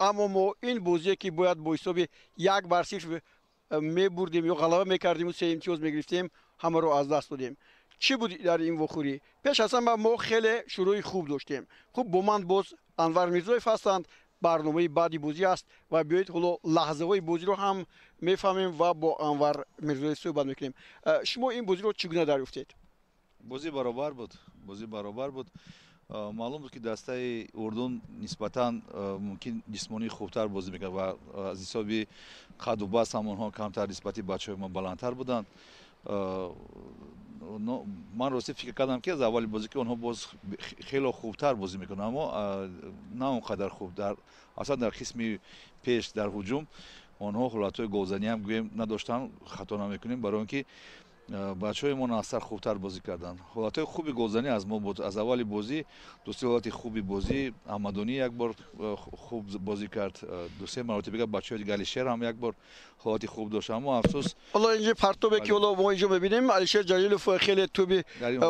اما ما این بازی که باید با حساب 1-0 میبردیم یا غلبه میکردیم و 3 امتیاز میگرفتیم همه رو از دست دادیم. چی بود در این وخوری؟ پیش از همه ما خیلی شروع خوب داشتیم. خوب با من باز انور میرزایف هستند، برنامه بعدی بازی است و بیایید حالا لحظه های بازی رو هم میفهمیم و با انور میرزایف صحبت میکنیم. شما این بازی رو چگونه دریافتید؟ بازی برابر بود. بازی برابر بود. معلوم بود که دسته اردن نسبتاً ممکن جسمانی خوبتر بازی میکرد و از حسابی قد و بست هم اونها کمتر نسبتی بچه های ما بلندتر بودند. من راستی فکر کردم که از اولی بازی که اونها باز خیلی خوبتر بازی میکنن، اما نه اونقدر خوب. اصلا در قسم پیش در هجوم اونها حالتهای گلزنی هم گویم نداشتن. خطا نمیکنیم برای اینکه بچه‌های ما ناصر خوبتر بازی کردن. حالتهای خوبی گلزنی از ما بود. از اولی بازی دوستی حالت خوبی بازی احمدونی یک بار خوب بازی کرد، دو سه مرتبه بچه‌های دیگه علیشیر هم یک بار حالت خوب داشت، اما افسوس حالا اینجا پرتوبه که حالا ما اینجا ببینیم علیشیر جلیلوف خیلی توبی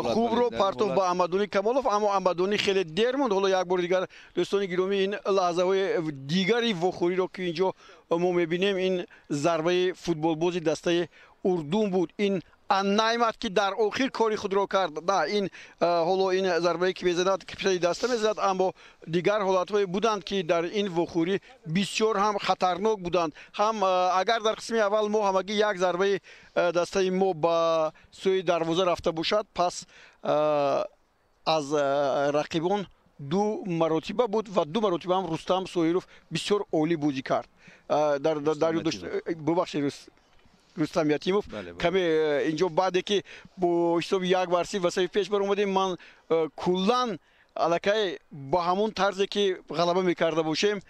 خوب رو پرتوب با احمدونی کمالوف، اما احمدونی خیلی دیر موند. حالا یک بار دیگر دوستان گرامی این لحظه های دیگری وخوری رو که اینجا ما میبینیم، این ضربه فوتبال بازی دسته اردن بود. این نایمت که در آخر کاری خود را کرد. نه این حالا این ضربه که میزند که پیش دسته میزد، اما دیگر حالت های بودند که در این وخوری بسیار هم خطرناک بودند. هم اگر در قسم اول ما همگی یک ضربه دسته ما با سوی دروازه رفته باشد، پس از رقیبان 2 مرتبه بود و 2 مرتبه هم رستم سویروف بسیار عالی بازی کرد. در ببخشید رستم یتیموف کمی اینجا بعد که با حساب 1-0 واسه پیش بر اومدیم، من کلا الکی با همون طرزی که غلبه میکرده باشیم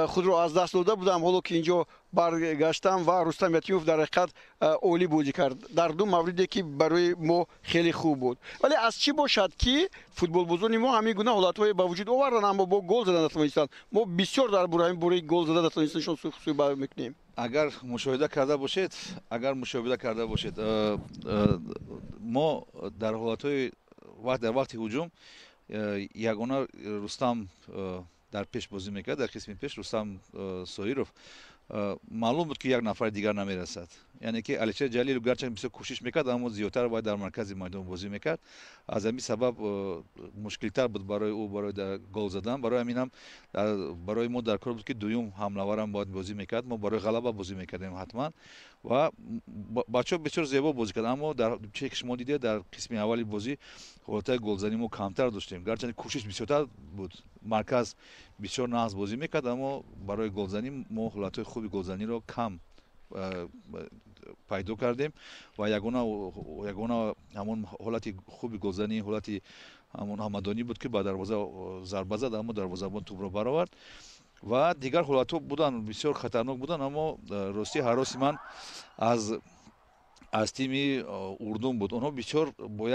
خود رو از دست داده بودم. حالا که اینجا برگشتم و رستم یتیموف در حقیقت عالی بازی کرد در 2 موردی که برای ما خیلی خوب بود. ولی از چی باشد که فوتبال بازون ما همین گونه حالت‌های با وجود آوردن، اما با گل زدن نتونستن. ما بسیار در برای گل زدن نتونستیم صحبت میکنیم. اگر مشاهده کرده باشید ما در حالت‌های در وقت هجوم یگانه رستم در پیش بازی میکرد. در قسم پیش رستم سویروف معلوم بود که یک نفر دیگر نمیرسد، یعنی که علیشیر جلیل گرچه بسیار کوشش میکرد اما زیادتر باید در مرکز میدان بازی میکرد. از همین سبب مشکل تر بود برای او برای در گل زدن. برای همین هم برای ما در کار بود که دوم حمله‌ور هم باید بازی میکرد. ما برای غلبه بازی میکردیم حتما و بچه‌ها بسیار زیبا بازی کردن، اما در چه که شما دیدید در قسم اولی بازی حالت گلزنی ما کمتر داشتیم. گرچه کوشش بسیارتر بود، مرکز بسیار ناز بازی میکرد، اما برای گلزنی ما حالت خوبی گلزنی رو کم پیدا کردیم و یگانه همون حالت خوبی گلزنی حالت همون احمدونی بود که با دروازه ضربه زد، اما دروازه‌بان توپ رو برآورد و دیگر حالت‌ها بودن بسیار خطرناک بودن. اما راستی هراسی من از تیم اردن بود. اونها بسیار با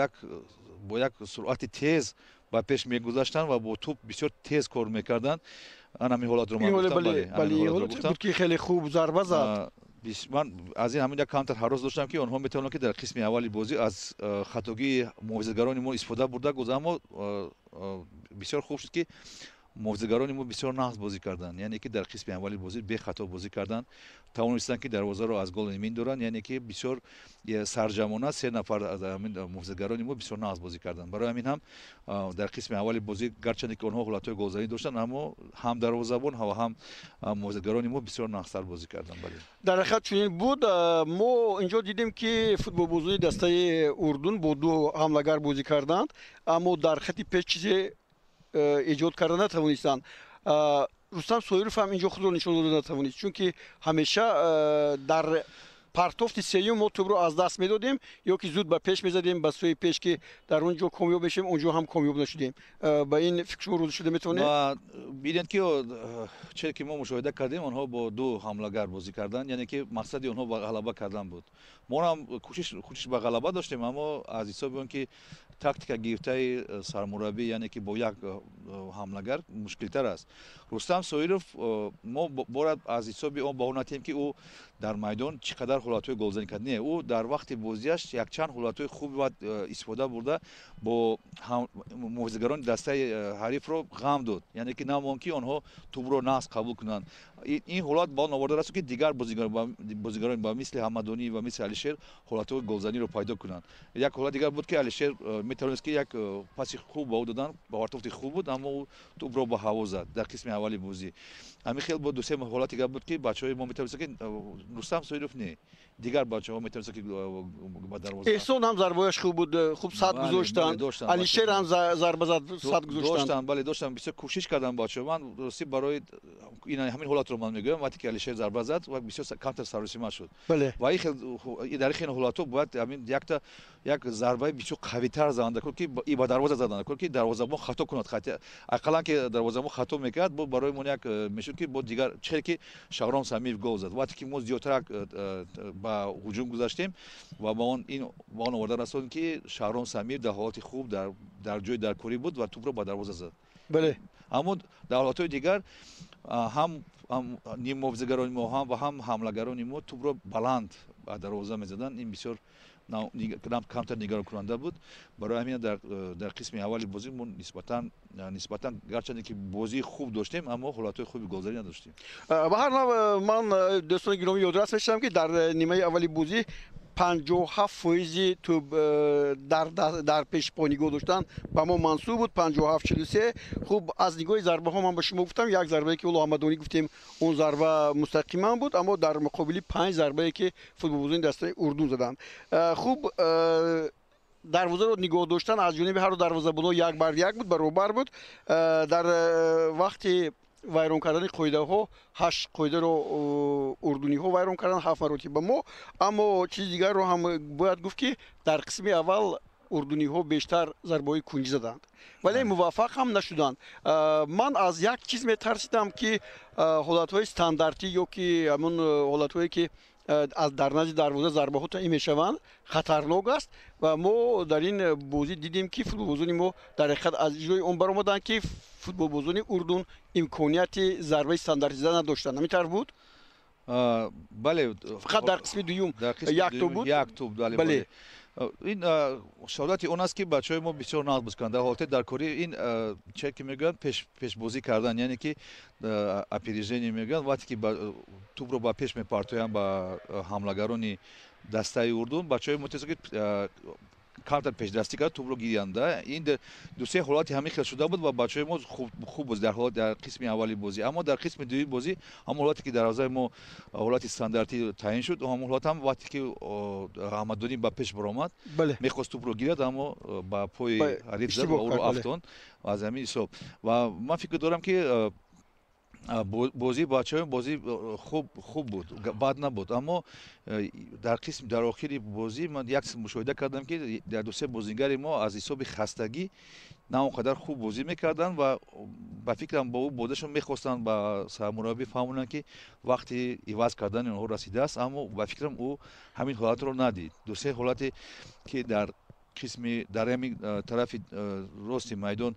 یک سرعت تیز با پیش میگذاشتن و با توپ بسیار تیز کار میکردن. من همین حالت رو گفتم بود که خیلی خوب ضربه زد. من از این همین یک کانتر هراس داشتم که اونها میتونن که در قسم اولی بازی از خطاگی محافظه‌گران ما استفاده برده گذار، اما بسیار خوب شد که محافظه‌گران ما بسیار نحس بازی کردن، یعنی که در قسم اولی بازی به خطا بازی کردن توانستن که دروازه رو از گل امین دارن، یعنی که بسیار سرجمانه 3 نفر از همین محافظه‌گران ما بسیار نحس بازی کردن. برای همین هم در قسم اولی بازی گرچه که اونها حالت‌های گلزنی داشتن، اما هم دروازه‌بان و هم محافظه‌گران ما بسیار نحس‌تر بازی کردن. در حقیقت چنین بود. ما اینجا دیدیم که فوتبال بازی دسته اردن با 2 حمله‌گر بازی کردند، اما در خط پیش چیزی ایجاد کردن نتوانستند. رستم سویروف هم اینجا خود رو نشون داده نتوانست، چون که همیشه در پرتوفت سیوم ما توپ رو از دست میدادیم یا که زود به پیش میزدیم به سوی پیش که در اونجا کامیاب بشیم، اونجا هم کامیاب نشدیم. با این فکر شما رو شده میتونه و ببینید که چه که ما مشاهده کردیم اونها با 2 حمله‌گر بازی کردن، یعنی که مقصد اونها با غلبه کردن بود. ما هم کوشش به غلبه داشتیم، اما از حساب اون که تاکتیک گرفته سرمربی یعنی که با یک حمله‌گر مشکل تر است. رستم سویروف ما باید از حساب اون با اون تیم که او در میدان چقدر حالتهای گلزنی کرد نه او در وقت بازیش یک چند حالتهای خوب و استفاده برده با محافظه‌گران دسته حریف رو غم داد یعنی که ناممکن آنها توپ رو نقص قبول کنند این حالت بال آورده است که دیگر بازیگران با مثل حمدانی و مثل علیشیر حالتهای گلزنی رو پیدا کنند یک حالت دیگر بود که علیشیر میتونست که یک پاس خوب به او دادن با ارتباط خوب بود اما توپ رو با هوا زد در قسم اولی بازی همین خیلی بود دو سه حالت دیگر بود که بچهای ما میتونست که رستم سویروف نه دیگر بچه‌ها میتونست که با دروازه احسان هم ضربه‌اش خوب بود خوب صد گذاشتن علیشیر هم ضربه زد صد گذاشتن بله داشتن بسیار کوشش کردن بچه‌ها من درستی برای این همین حالت رو من میگم وقتی که علیشیر ضربه زد و بسیار کانتر سرویس شد بله و این در این حالت باید همین یک ضربه بسیار قوی‌تر زدن که ای با دروازه زدن که دروازه‌بان خطا کند خطا اقلا که دروازه‌بان خطا میکرد بود برای من یک میشد که بود دیگر چه که شهرام سمیر گل زد وقتی که ما زیادتر با هجوم گذاشتیم و با اون آورده رسوندیم که شهرام سمیر در حالت خوب در جای درکوری بود و توپ رو با دروازه زد بله اما در حالت‌های دیگر هم نیم محافظه‌گران ما و هم حمله‌گران ما توپ رو بلند با دروازه می‌زدن این بسیار کمتر نگران کننده بود برای همین در قسم اولی بازی ما نسبتاً گرچه که بازی خوب داشتیم اما حالت‌های خوبی گلزنی نداشتیم به هر نحو من دوستان گرامی یادداشت داشتم که در نیمه اولی بازی 57% تو در پیش پا نگاه داشتن به ما منصوب بود 57-43 خوب از نگاه ضربه ها من به شما گفتم یک ضربه که اولو حمدانی گفتیم اون ضربه مستقیما بود اما در مقابل 5 ضربه که فوتبالبازان دسته اردن زدن خوب دروازه رو نگاه داشتن از جانب هر دروازه بلا یک بر یک بود برابر بود در وقتی ویران کردن قاعده ها 8 قاعده رو اردنی ها ویران کردن 7 مرتبه ما اما چیز دیگر رو هم باید گفت که در قسم اول اردنی ها بیشتر ضربه های کنجی زدند ولی موفق هم نشدند من از یک چیز میترسیدم که حالت های استانداردی یا که همون حالت هایی که از در نزد دروازه ضربه ها تعیین میشوند خطرناک است و ما در این بازی دیدیم که فوتبالبازان ما در حقیقت از اجرای اون برآمدن که فوتبالبازان اردن امکانیت ضربه استانداردی زدن نداشتند همینطور بود بله فقط در قسم دوم یک توپ بود یک توپ بله این شهادت اون است که بچهای ما بسیار ناز بازی کردن در حالت در کره این چه که میگن پیش بازی کردن یعنی که اپریژنی میگن وقتی که توپ رو با پیش میپرتوین با حمله‌گران دسته اردن بچهای متوسط کانتر پیش دستی کرد توپ رو گیرنده این دو سه حالت همین خیلی شده بود و بچهای ما خوب بود در قسم اولی بازی اما در قسم دومی بازی هم حالتی که دروازه ما حالت استانداردی تعیین شد هم حالت هم وقتی که حمدانی با پیش برآمد میخواست توپ رو گیرد اما با پای حریف زد و او رو افتاند و از همین حساب و من فکر دارم که بازی بچه‌ها بازی خوب بود بد نبود اما در آخر بازی من یک مشاهده کردم که در دو سه بازیگر ما از حساب خستگی نه اونقدر خوب بازی میکردن و با فکرم با او بودشون میخواستن با سرمربی فهمونن که وقتی عوض کردن اونها رسیده است اما با فکرم او همین حالت رو ندید دو سه حالتی که در قسمی در همین طرف راست میدان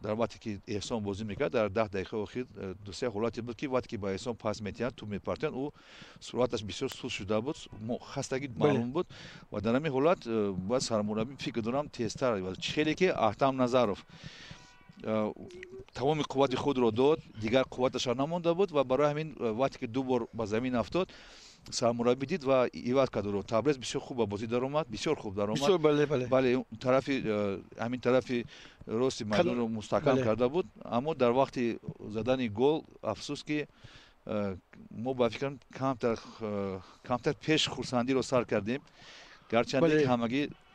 در وقتی که احسان بازی میکرد در 10 دقیقه اخیر دو سه حالتی بود که وقتی که با احسان پاس میتیند تو میپرتن او سرعتش بسیار سست شده بود خستگی معلوم بود و در همین حالت با سرمربی فکر دارم تیزتر بود خیلی که احتام نظرف تمام قوت خود رو داد دیگر قوتش نمونده بود و برای همین وقتی که دو بار با زمین افتاد سرمربی دید و ایواز کرد رو تبریز بسیار خوب بازی در اومد بسیار خوب در اومد بسیار بله طرف همین طرف راست میدان رو مستحکم کرده بود اما در وقت زدن گل افسوس که ما با فکرم کمتر پیش خورسندی رو سر کردیم گرچه که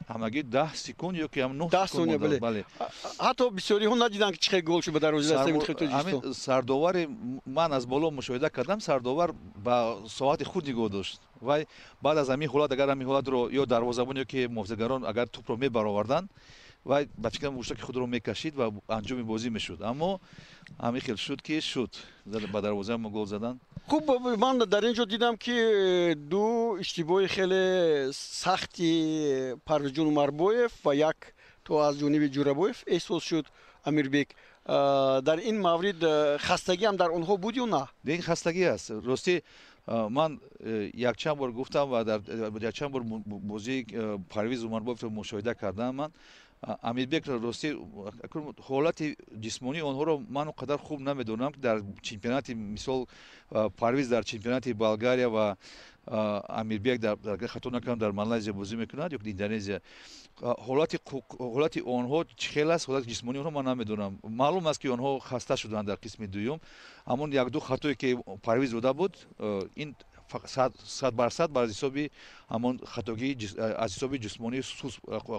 همگی 10 سکوند یا که هم 9 سکوند بله حتی بسیاری ها ندیدن که چه گل شد به دروازه دسته همین سرداور من از بالا مشاهده کردم سرداور با ساعت خود نگاه داشت و بعد از همین حالت اگر همین حالت رو یا دروازه‌بان یا که محافظه‌گران اگر توپ رو میبرآوردن و با فکرم گوشت که خود رو میکشید و انجام بازی میشد اما همین خیلی شد که شد با دروازه ما گل زدن خوب من در اینجا دیدم که دو اشتباه خیلی سختی پرویز جان عمربایف و یک تو از جانب جورابایف احساس شد امیربک در این مورد خستگی هم در اونها بود یا نه؟ این خستگی است راستی من یک چند بار گفتم و در یک چند بار بازی پرویز عمرباف رو مشاهده کردم من امیربک راستی حالت جسمانی آنها رو من اونقدر خوب نمیدونم که در چمپیونات مثال پرویز در چمپیونات بلغاریا و امیربک در خطا نکنم در مالزی بازی میکند یا اندونزیا حالت آنها چخیل است حالت جسمانی آنها من نمیدونم معلوم است که آنها خسته شدند در قسم دوم اما یک دو خطایی که پرویز داده بود این 100% بر حسابی همون خطاگی از حسابی جسمانی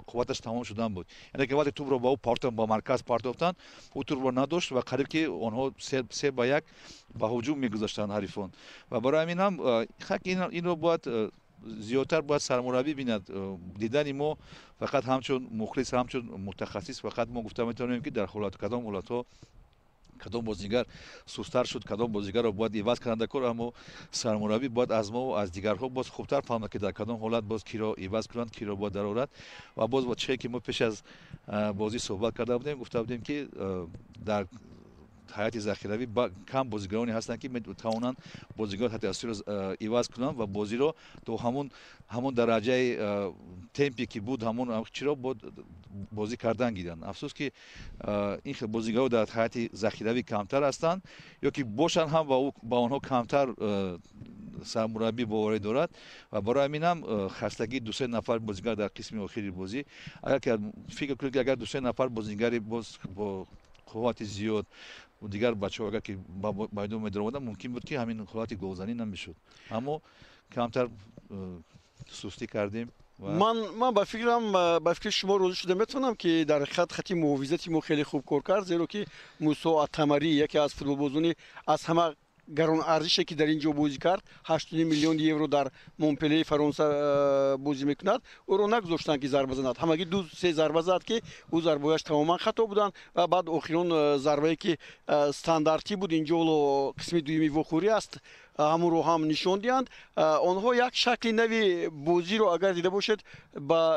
قوتش تمام شدن بود یعنی که وقتی توپ رو با او پارتن با مرکز پارتوفتن او توپ رو نداشت و قریب که آنها 3 به 1 به هجوم میگذاشتن حریفان و برای همین هم این رو باید زیادتر باید سرمربی بیند دیدن ما فقط همچون مخلص همچون متخصص فقط ما گفتم میتونیم که در کدام حالت‌ها کدام بازیگر سست‌تر شد کدام بازیگر رو باید عوض کننده کار اما سرمربی باید از ما و از دیگرها باز خوبتر فهمد که در کدام حالت باز کی را عوض کنند کی را باید در آورد و باز با چه که ما پیش از بازی صحبت کرده بودیم گفته بودیم که در حیات ذخیروی کم بازیگرانی هستند که میتوانند بازیگر حتی اصلی رو عوض کنند و بازی رو تو همون درجه تمپی که بود همون چرا بود بازی کردن گیرن افسوس که این بازیگرها در حیات ذخیروی کمتر هستند یا که باشن هم با اونها کمتر سرمربی باوری دارد و برای همین هم خستگی 2-3 نفر بازیگر در قسم آخری بازی اگر که فکر کنید که اگر 2-3 نفر بازیگری باز با قوت زیاد و دیگر بچه‌ها اگر که با میدان می‌درآمدن ممکن بود که همین حالت گلزنی نمیشد اما کمتر سستی کردیم من با فکر شما روز شده میتونم که در خطی محافظتی ما خیلی خوب کار کرد زیرا که موسی اتمری یکی از فوتبال بازیکن از همه گران ارزشی که در اینجا بازی کرد 8 میلیون یورو در مونپلی فرانسه بازی میکند او رو نگذاشتن که ضربه زند همگی 2-3 ضربه زد که او ضربه‌اش تماما خطا بودن و بعد اخیرون ضربه‌ای که استانداردی بود اینجا قسم دومی وخوری است همون رو هم نشون دیدند آنها یک شکل نوی بازی رو اگر دیده باشید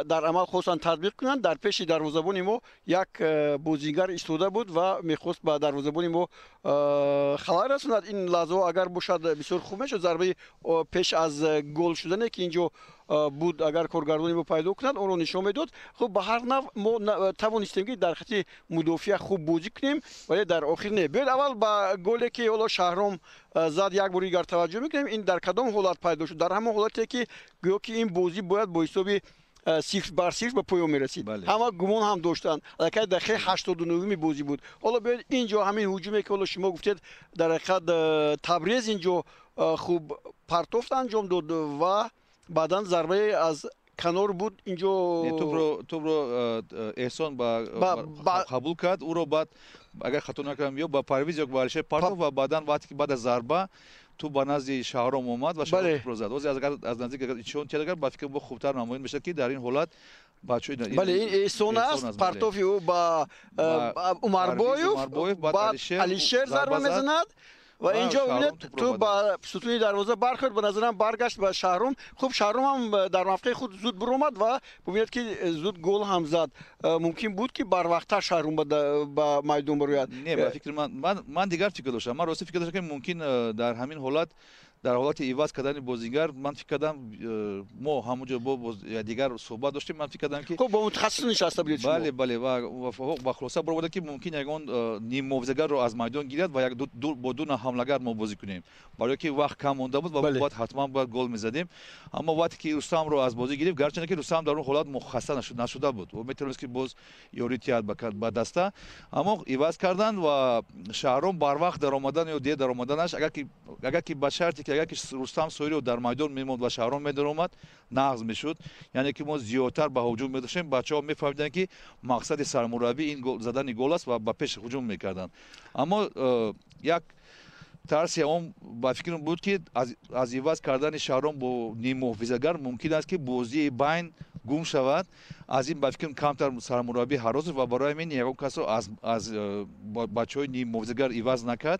در عمل خواستن تطبیق کنند در پیش دروازه‌بان ما یک بازیگر ایستاده بود و میخواست به دروازه‌بان ما خلای رساند این لحظه اگر باشد بسیار خوب میشد ضربه پیش از گل شدن که اینجا بود اگر کارگردانی ما پیدا کنند اون رو نشون میداد خب به هر نوع ما توانستیم که در خط مدافع خوب بازی کنیم ولی در آخر نه بیاید اول با گلی که حالا شهرام زد یک بار دیگر توجه میکنیم این در کدام حالت پیدا شد در همون حالتی که گویا که این بازی باید با حساب 0-0 به پایان میرسید همه گمان هم داشتن در دقیقه 89 بازی بود حالا بیاید اینجا همین هجومی که حالا شما گفتید در حقیقت تبریز اینجا خوب پرتوفت انجام داد و بعدن ضربه از کنار بود اینجا تو رو احسان قبول کرد او رو بعد اگر خطا نکنم یا با پرویز یا با علیشه پرتوف و بعدن وقتی که بعد از ضربه تو با نزد شهرام اومد و شهرام رو زد از نزدیک چون چه با فکر با خوبتر نمایان میشه که در این حالت بچه‌ای بله این احسان است پرتوفی او با عمربایوف بعد علیشه ضربه میزند و اینجا ببینید تو با ستون دروازه برخورد به نظرم برگشت به شهرام خب شهرام هم در موقع خود زود برآمد و ببینید که زود گل هم زد ممکن بود که بر وقت‌تر شهرام به میدان بیاید نه به فکر من دیگر فکر داشتم من راستی فکر داشتم که ممکن در همین حالت در حالت عوض کردن بازیگر من فکر کردم ما همونجا با دیگر صحبت داشتیم من فکر کردم که خب با متخصص نشسته بودید شما بله و با خلاصه برآمد که ممکن یگان نیم موزگر رو از میدان گیرد و یک با دو حملهگر ما بازی کنیم برای که وقت کم مونده بود و بعد حتما باید گل می‌زدیم اما وقتی که رستم رو از بازی گرفت گرچه که رستم در اون حالت مخصص نشده بود و میتونست که باز یوریتیات بکرد با دسته اما عوض کردن و شهرام بر وقت در آمدن یا در آمدنش اگر که به شرطی که اگر که رستم سویری در میدان میموند و شهرام می‌درآمد نقض میشد یعنی که ما زیادتر به هجوم می‌داشتیم بچه‌ها می‌فهمیدن که مقصد سرمربی این گل زدن گل است و به پیش هجوم می‌کردند اما یک ترسی اون با فکرم بود که از عوض کردن شهرام با نیم محافظه‌گر ممکن است که بازی بین گم شود از این با فکرم کمتر سرمربی هراس و برای من یگان کس از بچه‌های نیم محافظه‌گر عوض نکرد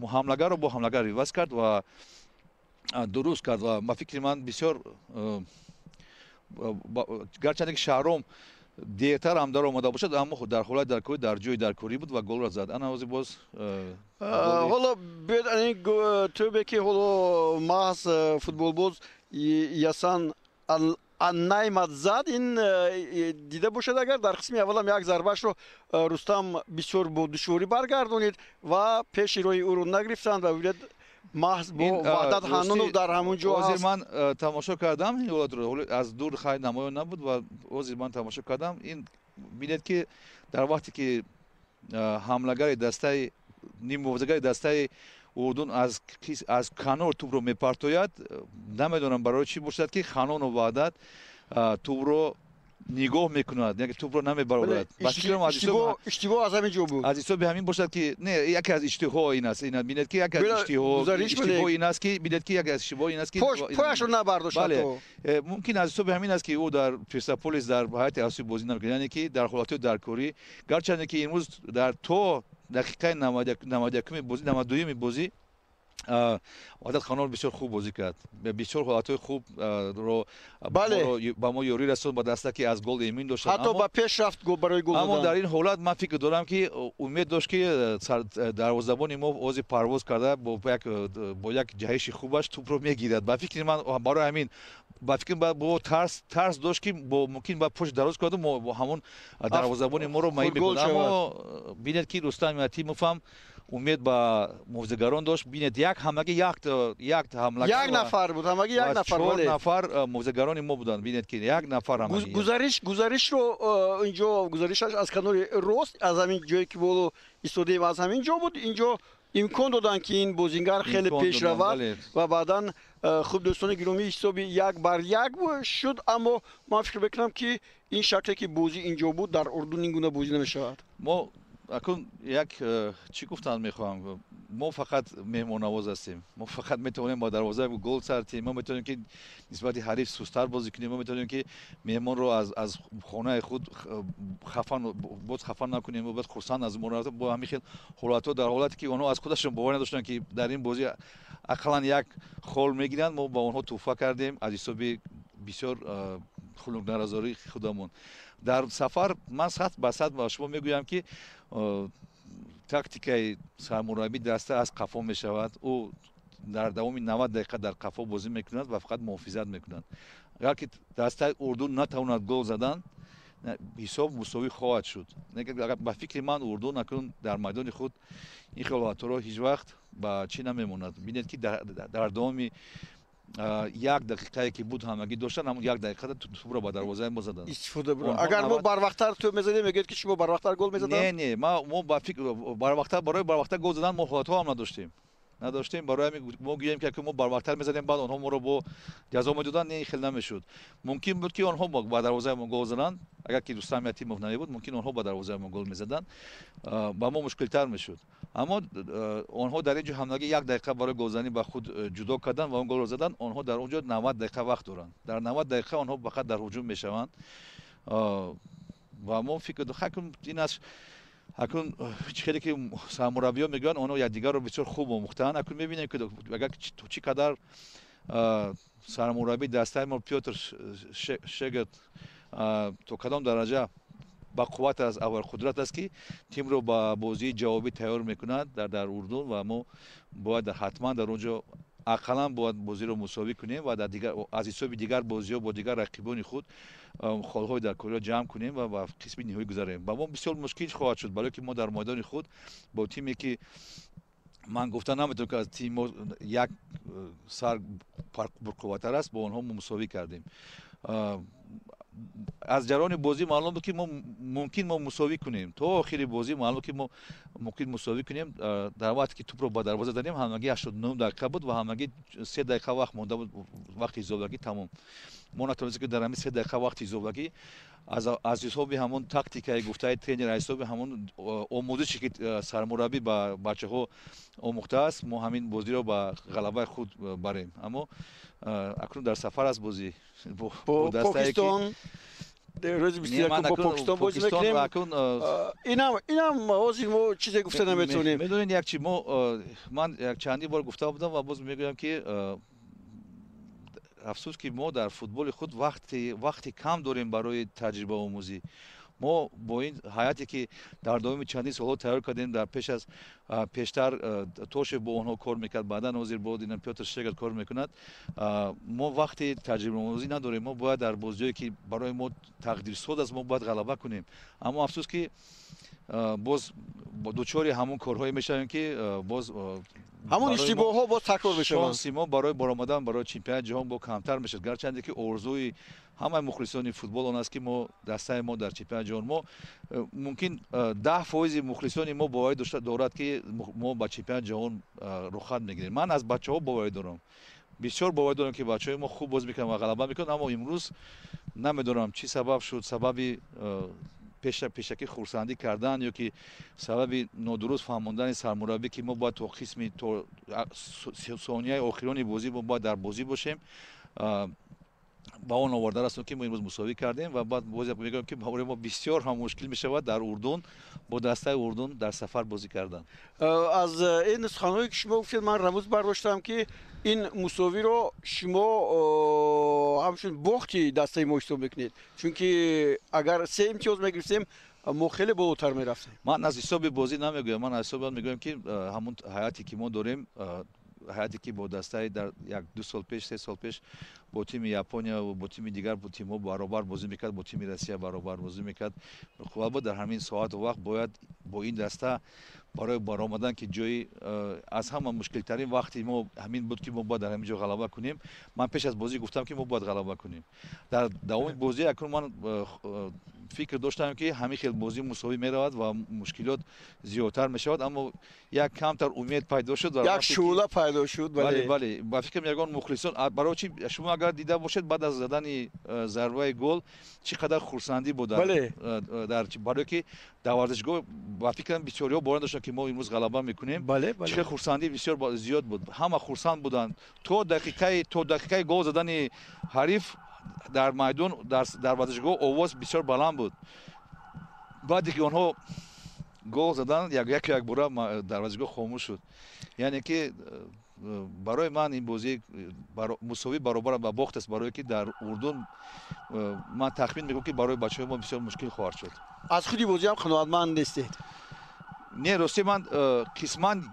حمله‌گر رو با حمله‌گر عوض کرد و درست کرد و ما فکر من بسیار گرچه که شهرام دیرتر هم در آماده باشد اما در حالت درکوری در جای درکوری بود و گل را زد انا اوزی باز حالا بیاد این تو بکی حالا محض فوتبال باز یاسان نایمد زد این دیده باشد اگر در قسم اول هم یک ضربهش رو رستم بسیار با دشواری برگردونید و پیش روی او رو نگرفتند و بیاد محض با وحدت حنونوف در همون جا هست. من تماشا کردم این حالت رو از دور خیلی نمایان نبود و من تماشا کردم این بینید که در وقتی که حملهگر دسته نیم موزهگر دسته اردن از کنار توپ رو میپرتوید نمیدونم برای چی باشد که خانون و وحدت توپ رو نگاه میکند یعنی توپ رو نمیبرد اشتباه از همین جو بود از حساب همین باشد که نه یکی از اشتباه این است این ببینید که یک از اشتباه این است که ببینید که یک از اشتباه این است که پاش رو نبرداشت بله ممکن از حساب همین است که او در پرسپولیس در حالت اصلی بازی نمیکنه یعنی که در حالت درکوری گرچه که امروز در تو دقیقه 91 بازی 92 بازی وحدت خانان بسیار خوب بازی کرد بسیار حالتهای خوب رو با ما یاری رسوند با دسته که از گل ایمن داشت حتی با پیش رفت برای گل اما در این حالت من فکر دارم که امید داشت که دروازه‌بان ما اوزی پرواز کرده با یک جهش خوبش توپ رو میگیرد با فکر من برای همین با فکر با ترس داشت که ممکن با پشت دراز کرد و همون دروازه‌بان ما رو مایل می‌کرد اما ببینید که رستم یتیموف هم امید با موزگران داشت ببینید یک همگی یک حمله یک نفر بود همگی یک نفر بود 4 نفر موزگران ما بودن ببینید که یک نفر همگی گزارش رو اینجا گزارشش از کنار راست از همین جایی که بولو ایستادیم از همین جا بود اینجا امکان دادن که این بازیگر خیلی پیش رود و بعداً خوب دوستان گرامی حساب 1-1 شد اما من فکر میکنم که این شکلی که بازی اینجا بود در اردن این گونه بازی نمیشود ما اکنون یک چی گفتن میخوام ما فقط مهمان نواز هستیم ما فقط میتونیم با دروازه گل سرتیم ما میتونیم که نسبت حریف سست‌تر بازی کنیم ما میتونیم که مهمان رو از خانه خود خفن نکنیم و بعد خرسند از مراتب با همین حالت‌ها در حالتی که اونها از خودشون باور نداشتن که در این بازی اقلا یک خول میگیرن ما با اونها توفیق کردیم از حساب بسیار خلق نرازاری خودمون در سفر من صد به صد با شما میگویم که تاکتیکای سرمربی دسته از قفا می شود او در دوام 90 دقیقه در قفا بازی میکند و فقط محافظت میکنند اگر که دسته اردن نتواند گل زدن حساب مساوی خواهد شد اگر با فکر من اردن اکنون در میدان خود این خلوات را هیچ وقت با چی نمیموند ببینید که در دوام یک دقیقه که بود همگی داشتن همون یک دقیقه توپ رو با دروازه ما زدن استفاده برو اگر ما بر وقت‌تر تو می‌زدیم میگید که شما بر وقت‌تر گل می‌زدن نه ما با فکر بر وقت‌تر گل زدن ما حالت‌ها هم نداشتیم برای ما گوییم که ما بر وقت‌تر می‌زدیم بعد آنها ما رو با جزا می‌دادن نه خیلی نمی‌شد ممکن بود که آنها با دروازه ما گل زدن اگر که رستم یتیموف نبود ممکن آنها با دروازه ما گل می‌زدن با ما مشکل‌تر می‌شد اما آنها در اینجا حمله یک دقیقه برای گلزنی با خود جدا کردن و اون گل رو زدن آنها در اونجا 90 دقیقه وقت دارند در 90 دقیقه آنها فقط در هجوم میشوند و ما فکر داریم این است اکنون خیلی که سرمربی‌ها میگن آنها یکدیگر رو بسیار خوب آموختن اکنون می‌بینیم که اگر چی قدر سرمربی دسته ما پیوتر شگرت تو کدام درجه با قوت از اول قدرت است که تیم رو با بازی جوابی تیار میکند در اردن و ما باید حتما در اونجا اقلا باید بازی رو مساوی کنیم و در دیگر از حساب دیگر بازی‌ها با دیگر رقیبان خود خالهای در کره جمع کنیم و با قسم نهایی گذاریم با ما بسیار مشکل خواهد شد برای که ما در میدان خود با تیمی که من گفتم نمیتونم که از تیم یک سر برقوتر است با آنها مساوی کردیم از جریان بازی معلوم بود که ما ممکن مساوی کنیم تا آخر بازی معلوم که ما ممکن مساوی کنیم در وقتی که توپ رو با دروازه دادیم همگی 89 دقیقه بود و همگی 3 دقیقه وقت مونده بود وقت اضافگی تمام ما نتونستیم که در همین 3 دقیقه وقت اضافگی از حساب همون تاکتیکای گفته ترینر حساب همون آموزشی که سرمربی با بچه‌ها آموخته است ما همین بازی رو با غلبه خود بریم اما اکنون در سفر از بازی با پاکستان روز 21 با پاکستان بازی میکنیم اینم واسه ما چیزی گفته نمیتونیم میدونین یک چی من یک چندی بار گفته بودم و باز میگم که афсус ки мо дар футболи худ вақти кам дорем барои таҷрибаомӯзӣ. мо бо ин ҳайате ки дар давоми чандин солҳо тайёр кардем, дар пештар Тошев бо онҳо кор мекард, баъдан ҳозир бо динам Пётр Шегер кор мекунад. Мо вақти таҷрибаомӯзӣ надорем. Мо бояд дар бозиҳое ки барои мо тақдирсоз аст, мо бояд ғалаба кунем. Аммо афсус ки боз дучори ҳамон корҳое мешавем ки боз ҳамон иштибоҳҳо боз такрор мешаванд. шонси мо барои баромадан барои чемпионати ҷаҳон бо камтар мешавад. Гарчанде ки орзуи ҳамаи мухлисони футбол он аст ки мо дастаи мо дар чемпионати ҷаҳон, мо мумкин 10% мухлисони мо боварӣ дорад ки мо ба чемпионати ҷаҳон рухат мегирем. Ман аз бачаҳо боварӣ дорам. бисёр боварӣ дорам ки бачаҳои мо хуб бозӣ мекунанд ва ғалаба мекунанд, аммо имрӯз намедонам чӣ сабаб шуд, сабаби пешакӣ хурсандӣ кардан ё ки сабаби нодуруст фаҳмондани сармураббӣ ки мо бояд то қисми то сонияи охирони бозӣ мо бояд дар бозӣ бошем. ба он оварда растем ки мо имрӯз мусовӣ кардем ва баъд боз мегӯям ки барои мо бисёр ҳам мушкил мешавад дар Урдун бо дастаи Урдун дар сафар бозӣ кардан. аз ин суханҳое ки шумо гуфтед ман рамӯз бардоштам ки ин мусовиро шумо ҳамчун бохти дастаи мо ҳисоб мекунед, чунки агар 3 имтиёз мегирифтем мо хеле болотар мерафтем. Ман аз ҳисоби бозӣ намегӯям, ман аз ҳисоби он мегӯям ки ҳамон ҳайате ки мо дорем, ҳайате ки бо дастаи дар 1-2 сол пеш 3 сол пеш бо тими Япония ва бо тими дигар бо тимҳо баробар бозӣ мекард, бо тими Россия баробар бозӣ мекард. Албатта дар ҳамин соату вақт бояд бо ин даста барои баромадан ки ҷои аз ҳама мушкилтарин вақти мо ҳамин буд ки мо бояд дар ҳамин ҷо ғалаба кунем. Ман пеш аз бозӣ гуфтам ки мо бояд ғалаба кунем. Дар давоми бозӣ акнун ман фикр доштам ки ҳамин хел бозӣ мусовӣ меравад ва мушкилот зиёдтар мешавад, аммо як камтар умед пайдо шуд, як шӯъла пайдо шуд. бале ба фикрам ягон мухлисон барои чи шумо агар дида бошед баъд аз задани зарбаи гол чӣ қадар хурсандӣ буд дар барое ки дар варзишгоҳ ба фикрам бисёриҳо бовар доштанд ки мо имрӯз ғалаба мекунем. Чӣ хел хурсандӣ бисёр зиёд буд. Ҳама хурсанд буданд то дақиқаи гол задани ҳариф дар майдон дар варзишгоҳ овоз бисёр баланд буд. баъде ки онҳо гол задан як бора дар варзишгоҳ хомӯш шуд. яъне ки барои ман ин бозӣ мусовӣ баробар ба бохт аст, барое ки дар Урдун ман тахмин мекунам ки барои бачаҳои мо бисёр мушкил хоҳад шуд. аз худи бозӣ ҳам қаноатманд нестед? не, рости ман қисман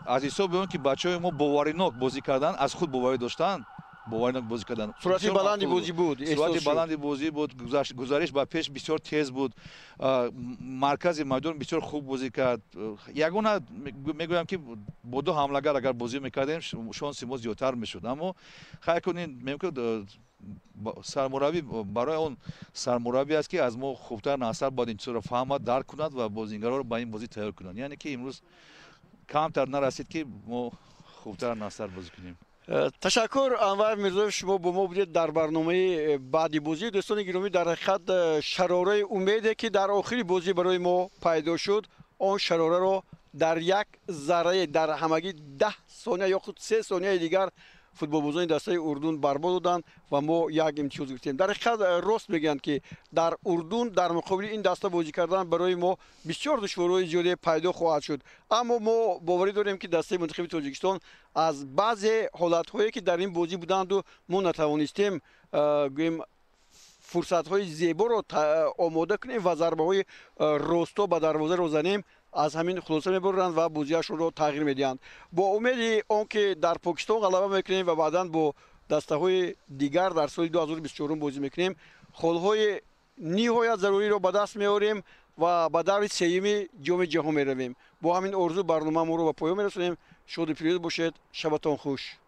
аз ҳисоби он ки бачаҳои мо боваринок бозӣ кардан, аз худ боварӣ доштанд, боваринок бозӣ кардан. суръати баланди бозӣ буд, суръати баланди бозӣ буд, гузариш ба пеш бисёр тез буд, маркази майдон бисёр хуб бозӣ кард. ягона мегӯям ки бо ду ҳамлагар агар бозӣ мекардем шонси мо зиёдтар мешуд, аммо хай кунед мемкун сармураббӣ барои он сармураббӣ аст ки аз мо хубтар насар бояд ин чизро фаҳмад, дарк кунад ва бозингароро ба ин бозӣ тайёр кунад. яъне ки имрӯз камтар нарасид ки мо хубтар насар бозӣ кунем. ташаккур Анвар Мирзоев, шумо бо мо будед дар барномаи баъди бозӣ. дӯстони гиромӣ, дар ҳақиқат шарораи умеде ки дар охири бозӣ барои мо пайдо шуд, он шарораро дар як заррае дар ҳамагӣ 10 сония ё худ 3 сонияи дигар футболбозони дастаи Урдун барбод доданд ва мо як имтиёз гирифтем. дар ҳақиқат рост мегӯянд ки дар Урдун дар муқобили ин даста бозӣ кардан барои мо бисёр душвориҳои зиёде пайдо хоҳад шуд, аммо мо боварӣ дорем ки дастаи мунтахаби Тоҷикистон аз баъзе ҳолатҳое ки дар ин бозӣ буданду мо натавонистем гӯем фурсатҳои зеборо омода кунем ва зарбаҳои росто ба дарвозаро занем, аз ҳамин хулоса мебаранд ва бозиашонро тағйир медиҳанд. бо умеди он ки дар Покистон ғалаба мекунем ва баъдан бо дастаҳои дигар дар соли 2024 бозӣ мекунем, холҳои ниҳоят заруриро ба даст меорем ва ба даври сеюми ҷоми ҷаҳон меравем. бо ҳамин орзу барномааморо ба поён мерасонем. шоду пирӯз бошед. шабатон хуш.